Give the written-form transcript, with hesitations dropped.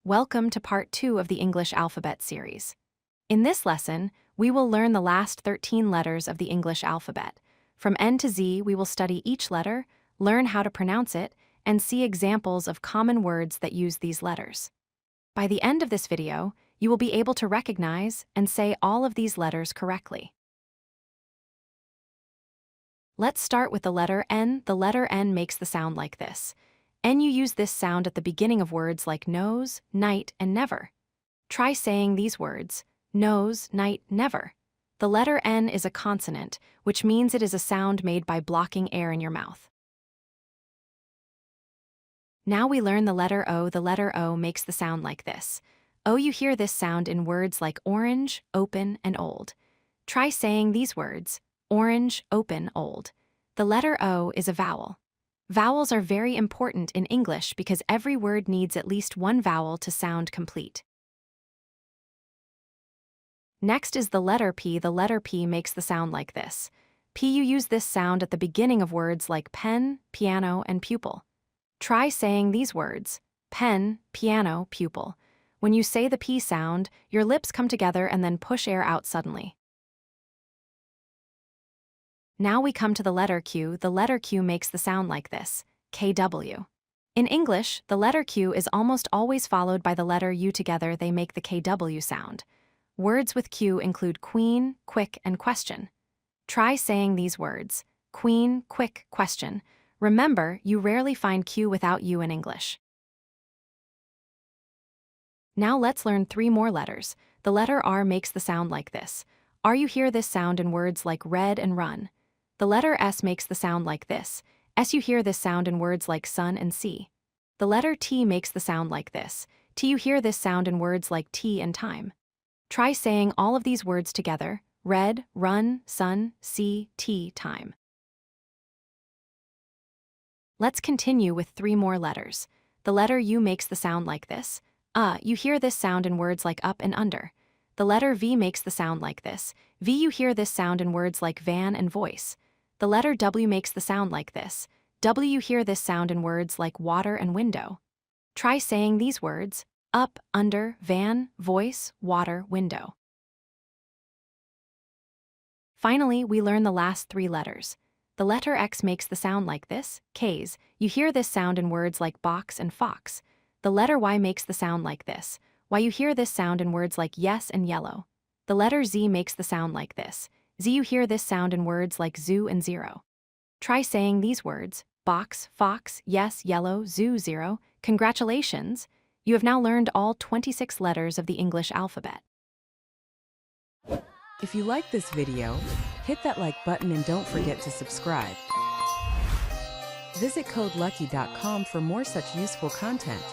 Welcome to part 2 of the English alphabet series. In this lesson, we will learn the last 13 letters of the English alphabet. From N to Z, we will study each letter, learn how to pronounce it, and see examples of common words that use these letters. By the end of this video, you will be able to recognize and say all of these letters correctly. Let's start with the letter N. The letter N makes the sound like this. N, you use this sound at the beginning of words like nose, night, and never. Try saying these words: nose, night, never. The letter N is a consonant, which means it is a sound made by blocking air in your mouth. Now we learn the letter O. The letter O makes the sound like this. O, you hear this sound in words like orange, open, and old. Try saying these words: orange, open, old. The letter O is a vowel. Vowels are very important in English because every word needs at least one vowel to sound complete. Next is the letter P. The letter P makes the sound like this. P, you use this sound at the beginning of words like pen, piano, and pupil. Try saying these words: pen, piano, pupil. When you say the P sound, your lips come together and then push air out suddenly. Now we come to the letter Q. The letter Q makes the sound like this: KW. In English, the letter Q is almost always followed by the letter U. Together they make the KW sound. Words with Q include queen, quick, and question. Try saying these words: queen, quick, question. Remember, you rarely find Q without U in English. Now let's learn 3 more letters. The letter R makes the sound like this. R, you hear this sound in words like red and run. The letter S makes the sound like this. S, you hear this sound in words like sun and sea. The letter T makes the sound like this. T, you hear this sound in words like tea and time. Try saying all of these words together: red, run, sun, sea, tea, time. Let's continue with 3 more letters. The letter U makes the sound like this. You hear this sound in words like up and under. The letter V makes the sound like this. V, you hear this sound in words like van and voice. The letter W makes the sound like this. W, you hear this sound in words like water and window. Try saying these words: up, under, van, voice, water, window. Finally, we learn the last 3 letters. The letter X makes the sound like this. K's, you hear this sound in words like box and fox. The letter Y makes the sound like this. Y, you hear this sound in words like yes and yellow. The letter Z makes the sound like this. Z, you hear this sound in words like zoo and zero. Try saying these words: box, fox, yes, yellow, zoo, zero. Congratulations! You have now learned all 26 letters of the English alphabet. If you like this video, hit that like button and don't forget to subscribe. Visit codelucky.com for more such useful content.